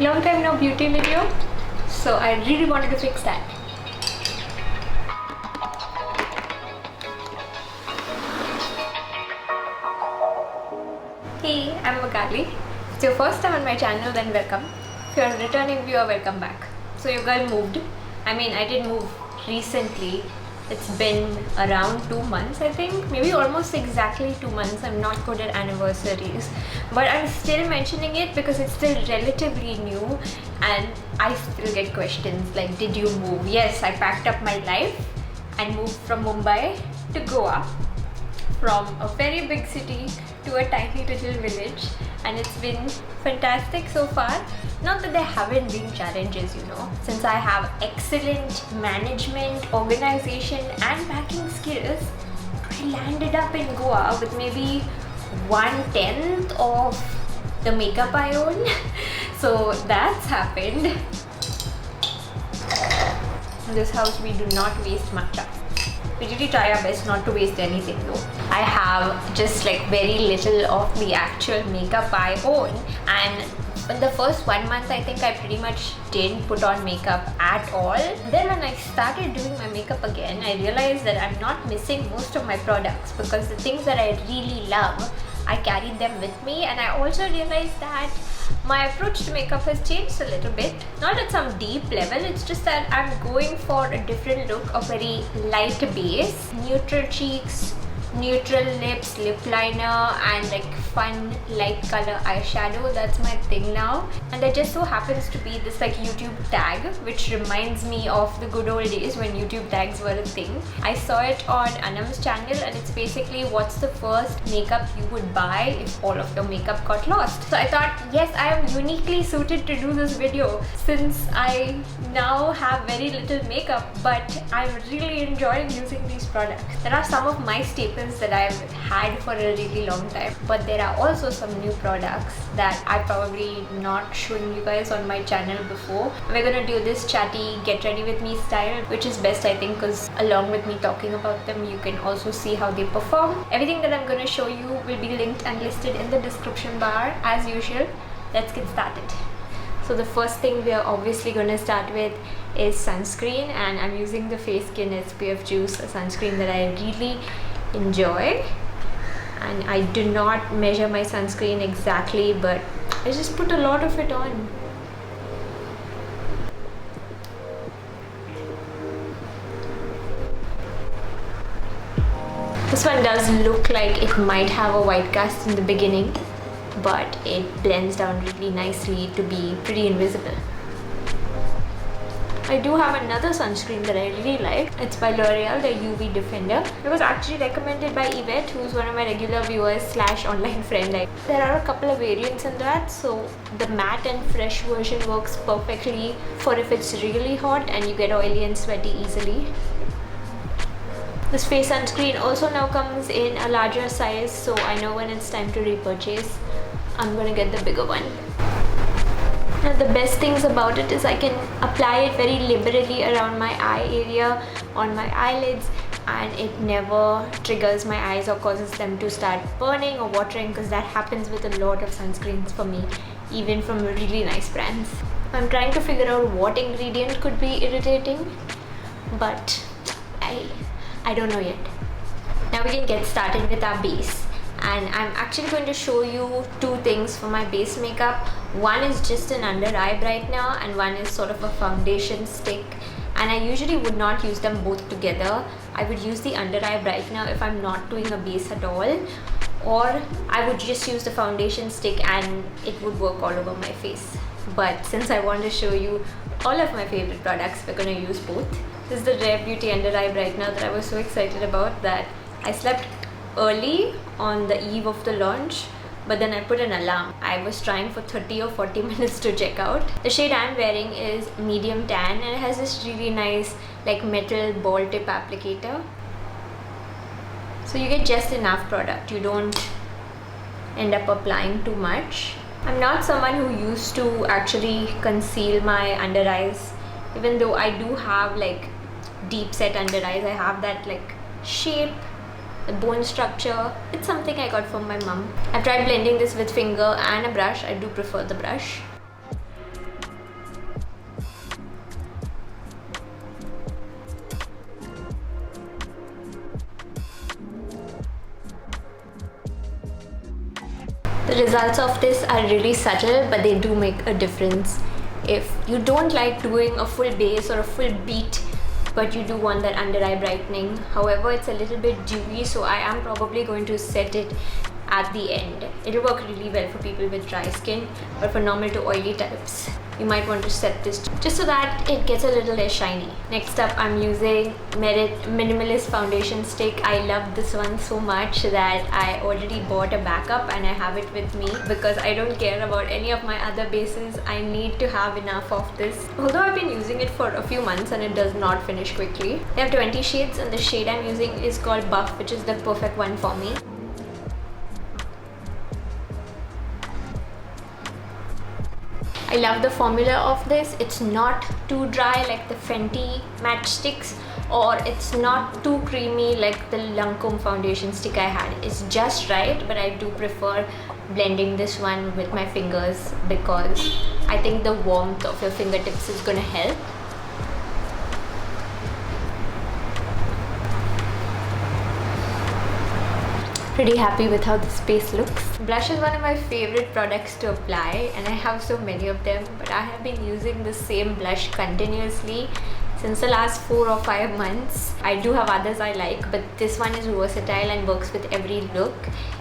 Long time no beauty video, so I really wanted to fix that. Hey, I'm Magali. If it's your first time on my channel, then welcome. If you're a returning viewer, welcome back. So your girl moved. I mean, I did move recently. It's been around 2 months, I think. Maybe almost exactly 2 months. I'm not good at anniversaries. But I'm still mentioning it because it's still relatively new and I still get questions like, did you move? Yes, I packed up my life and moved from Mumbai to Goa. From a very big city to a tiny little village, and it's been fantastic so far. Not that there haven't been challenges, you know, since I have excellent management, organization and packing skills. I landed up in Goa with maybe 1/10 of the makeup I own. So that's happened. In this house we do not waste matcha. We really try our best not to waste anything though. I have just like very little of the actual makeup I own, and in the first 1 month I think I pretty much didn't put on makeup at all. Then when I started doing my makeup again, I realized that I'm not missing most of my products because the things that I really love, I carried them with me, and I also realized that my approach to makeup has changed a little bit. Not at some deep level, it's just that I'm going for a different look, a very light base, neutral cheeks, neutral lips, lip liner and like fun light color eyeshadow. That's my thing now, and there just so happens to be this like YouTube tag which reminds me of the good old days when YouTube tags were a thing. I saw it on Anam's channel and it's basically what's the first makeup you would buy if all of your makeup got lost. So I thought, yes, I am uniquely suited to do this video since I now have very little makeup, but I'm really enjoying using these products. There are some of my staples that I've had for a really long time, but there are also some new products that I've probably not shown you guys on my channel before. We're gonna do this chatty get ready with me style, which is best I think because along with me talking about them you can also see how they perform. Everything that I'm gonna show you will be linked and listed in the description bar as usual. Let's get started. So the first thing we are obviously going to start with is sunscreen, and I'm using the Face Skin SPF Juice, a sunscreen that I really enjoy, and I do not measure my sunscreen exactly, but I just put a lot of it on. This one does look like it might have a white cast in the beginning, but it blends down really nicely to be pretty invisible. I do have another sunscreen that I really like. It's by L'Oreal, the UV Defender. It was actually recommended by Yvette, who's one of my regular viewers / online friend. There are a couple of variants in that, so the matte and fresh version works perfectly for if it's really hot and you get oily and sweaty easily. This face sunscreen also now comes in a larger size, so I know when it's time to repurchase, I'm gonna get the bigger one. Now the best things about it is I can apply it very liberally around my eye area, on my eyelids, and it never triggers my eyes or causes them to start burning or watering, because that happens with a lot of sunscreens for me, even from really nice brands. I'm trying to figure out what ingredient could be irritating, but I don't know yet. Now we can get started with our base. And I'm actually going to show you 2 things for my base makeup. One is just an under eye brightener and one is sort of a foundation stick, and I usually would not use them both together. I would use the under eye brightener if I'm not doing a base at all, or I would just use the foundation stick and it would work all over my face. But since I want to show you all of my favorite products, we're going to use both. This is the Rare Beauty under eye brightener that I was so excited about that I slept early on the eve of the launch, but then I put an alarm. I was trying for 30 or 40 minutes to check out. The shade I'm wearing is medium tan, and it has this really nice like metal ball tip applicator, so you get just enough product. You don't end up applying too much. I'm not someone who used to actually conceal my under eyes, even though I do have like deep set under eyes. I have that like shape, the bone structure. It's something I got from my mom. I've tried blending this with finger and a brush. I do prefer the brush. results of this are really subtle, but they do make a difference. If you don't like doing a full base or a full beat, but you do want that under eye brightening, however it's a little bit dewy, so I am probably going to set it at the end. It'll work really well for people with dry skin, but for normal to oily types, you might want to set this just so that it gets a little less shiny. Next up, I'm using Merit Minimalist Foundation Stick. I love this one so much that I already bought a backup and I have it with me because I don't care about any of my other bases. I need to have enough of this. Although I've been using it for a few months and it does not finish quickly. I have 20 shades and the shade I'm using is called Buff, which is the perfect one for me. I love the formula of this. It's not too dry like the Fenty matchsticks, or it's not too creamy like the Lancome foundation stick I had. It's just right, but I do prefer blending this one with my fingers because I think the warmth of your fingertips is gonna help. Pretty happy with how this base looks. Blush is one of my favorite products to apply and I have so many of them, but I have been using the same blush continuously since the last 4 or 5 months. I do have others I like, but this one is versatile and works with every look.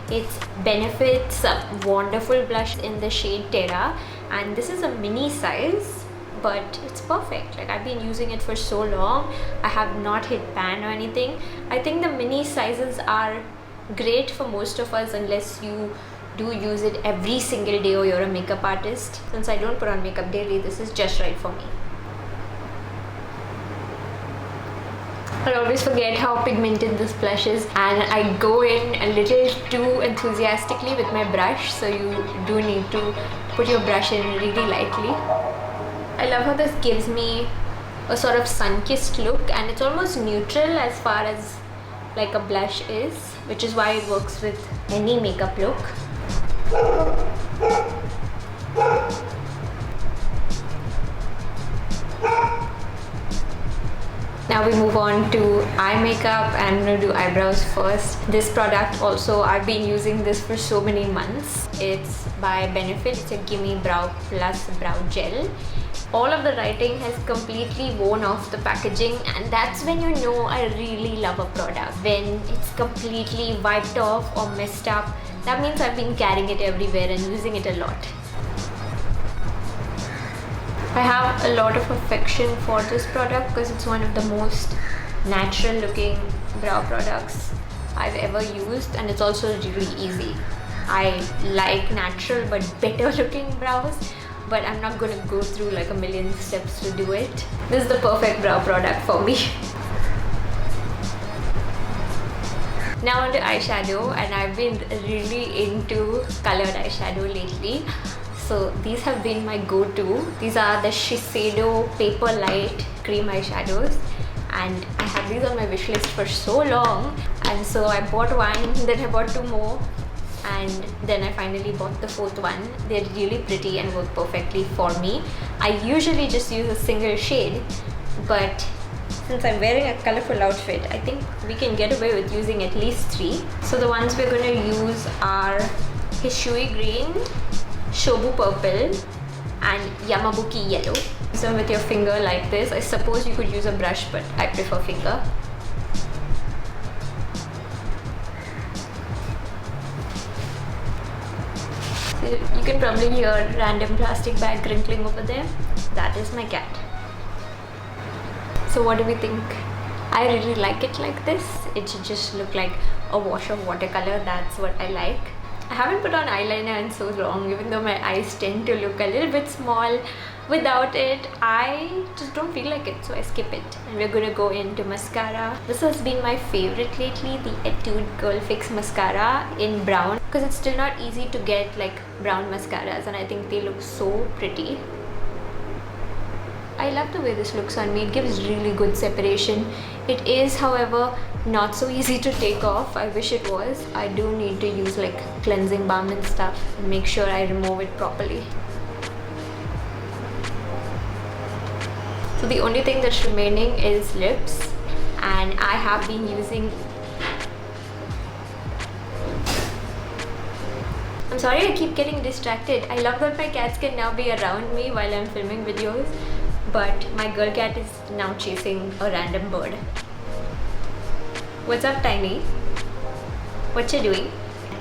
It's Benefit's wonderful blush in the shade Terra, and this is a mini size, but it's perfect. Like, I've been using it for so long. I have not hit pan or anything. I think the mini sizes are great for most of us unless you do use it every single day or you're a makeup artist. Since I don't put on makeup daily, this is just right for me. I always forget how pigmented this blush is and I go in a little too enthusiastically with my brush, so you do need to put your brush in really lightly. I love how this gives me a sort of sun-kissed look and it's almost neutral as far as like a blush is, which is why it works with any makeup look. Now we move on to eye makeup and I'm going to do eyebrows first. This product also, I've been using this for so many months. It's by Benefit. It's a Gimme Brow Plus Brow Gel. All of the writing has completely worn off the packaging, and that's when you know I really love a product. When it's completely wiped off or messed up, that means I've been carrying it everywhere and using it a lot. I have a lot of affection for this product because it's one of the most natural looking brow products I've ever used, and it's also really easy. I like natural but better looking brows, but I'm not going to go through like a million steps to do it. This is the perfect brow product for me. Now onto eyeshadow, and I've been really into colored eyeshadow lately. So these have been my go-to. These are the Shiseido Paper Light Cream eyeshadows, and I had these on my wish list for so long, and so I bought one, then I bought 2 more, and then I finally bought the 4th one. They're really pretty and work perfectly for me. I usually just use a single shade, but since I'm wearing a colorful outfit, I think we can get away with using at least 3. So the ones we're going to use are Hishui Green, Shobu Purple, and Yamabuki Yellow. So with your finger like this, I suppose you could use a brush, but I prefer finger. You can probably hear random plastic bag crinkling over there. That is my cat. So what do we think? I really like it like this. It should just look like a wash of watercolor. That's what I like. I haven't put on eyeliner in so long, even though my eyes tend to look a little bit small. Without it, I just don't feel like it, so I skip it. And we're gonna go into mascara. This has been my favorite lately, the Etude Girl Fix Mascara in brown, because it's still not easy to get like brown mascaras, and I think they look so pretty. I love the way this looks on me. It gives really good separation. It is, however, not so easy to take off. I wish it was. I do need to use like cleansing balm and stuff and make sure I remove it properly. So the only thing that's remaining is lips, and I have been using I'm sorry I keep getting distracted. I love that my cats can now be around me while I'm filming videos, but my girl cat is now chasing a random bird. What's up, Tiny? What you doing?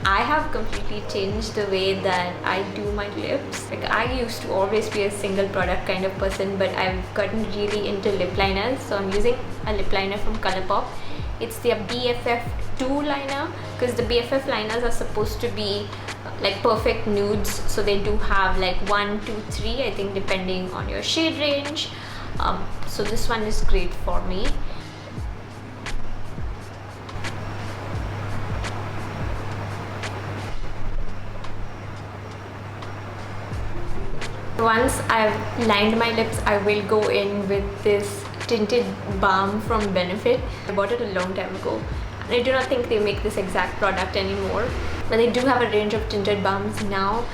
I have completely changed the way that I do my lips. Like, I used to always be a single product kind of person, but I've gotten really into lip liners. So I'm using a lip liner from Colourpop. It's their BFF2 liner, because the BFF liners are supposed to be like perfect nudes. So they do have like 1, 2, 3, I think, depending on your shade range. So this one is great for me. Once I've lined my lips, I will go in with this tinted balm from Benefit. I bought it a long time ago, and I do not think they make this exact product anymore, but they do have a range of tinted balms now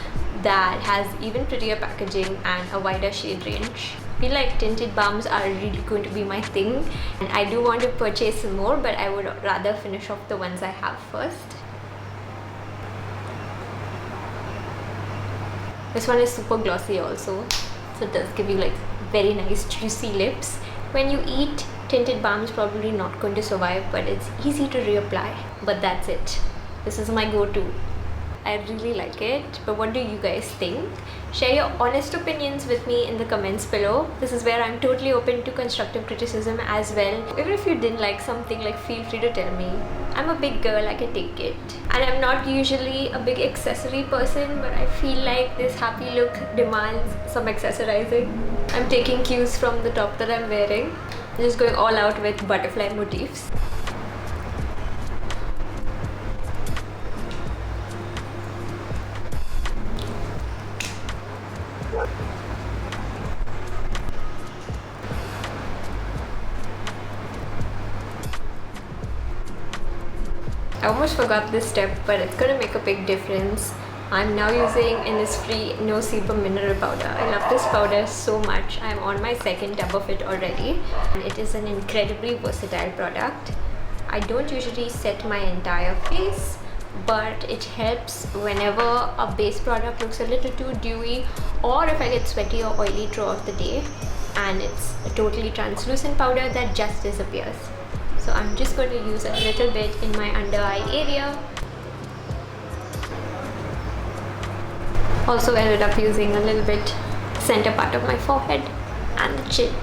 that has even prettier packaging and a wider shade range. I feel like tinted balms are really going to be my thing, and I do want to purchase some more, but I would rather finish off the ones I have first. This one is super glossy also, so it does give you like very nice juicy lips. When you eat, tinted balm is probably not going to survive, but it's easy to reapply. But that's it. This is my go-to. I really like it, but what do you guys think? Share your honest opinions with me in the comments below. This is where I'm totally open to constructive criticism as well. Even if you didn't like something, like, feel free to tell me. I'm a big girl, I can take it. And I'm not usually a big accessory person, but I feel like this happy look demands some accessorizing. I'm taking cues from the top that I'm wearing. I'm just going all out with butterfly motifs. I almost forgot this step, but it's gonna make a big difference. I'm now using Innisfree No Sebum Mineral Powder. I love this powder so much. I'm on my second tub of it already, and it is an incredibly versatile product. I don't usually set my entire face, but it helps whenever a base product looks a little too dewy, or if I get sweaty or oily throughout the day. And it's a totally translucent powder that just disappears. So I'm just going to use a little bit in my under eye area. Also ended up using a little bit center part of my forehead and the chin.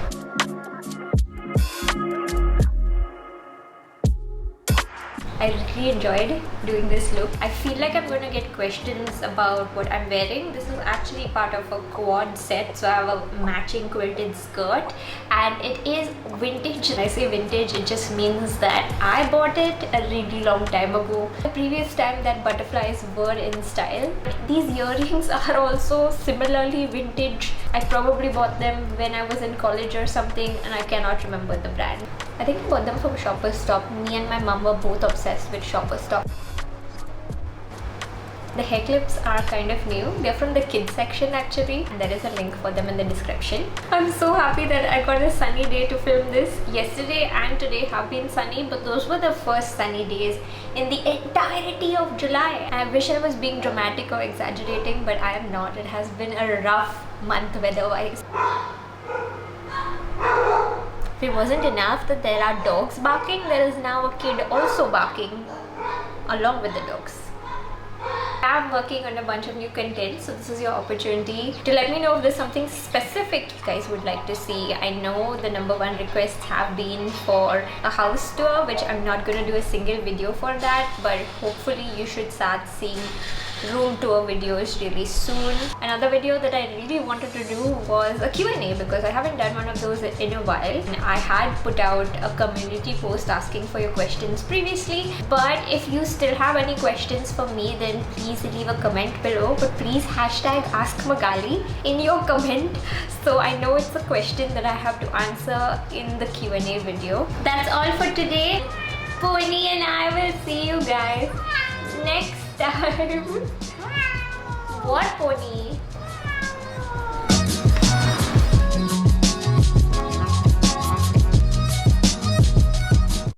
I really enjoyed doing this look. I feel like I'm going to get questions about what I'm wearing. This is actually part of a co-ord set, so I have a matching quilted skirt, and it is vintage. When I say vintage, it just means that I bought it a really long time ago. The previous time that butterflies were in style. These earrings are also similarly vintage. I probably bought them when I was in college or something, and I cannot remember the brand. I think I bought them from Shoppers Stop. Me and my mom were both obsessed with Shoppers Stop. The hair clips are kind of new. They're from the kids section actually, and there is a link for them in the description. I'm so happy that I got a sunny day to film this. Yesterday and today have been sunny, but those were the first sunny days in the entirety of July. I wish I was being dramatic or exaggerating, but I am not. It has been a rough month weather-wise. If it wasn't enough that there are dogs barking, there is now a kid also barking along with the dogs. I'm working on a bunch of new content, so this is your opportunity to let me know if there's something specific you guys would like to see. I know the #1 requests have been for a house tour, which I'm not going to do a single video for that, but hopefully you should start seeing room tour videos really soon. Another video that I really wanted to do was a Q&A, because I haven't done one of those in a while. And I had put out a community post asking for your questions previously, but if you still have any questions for me, then please leave a comment below. But please hashtag Ask Magali in your comment, so I know it's a question that I have to answer in the Q&A video. That's all for today. Pony and I will see you guys next time. What, Pony?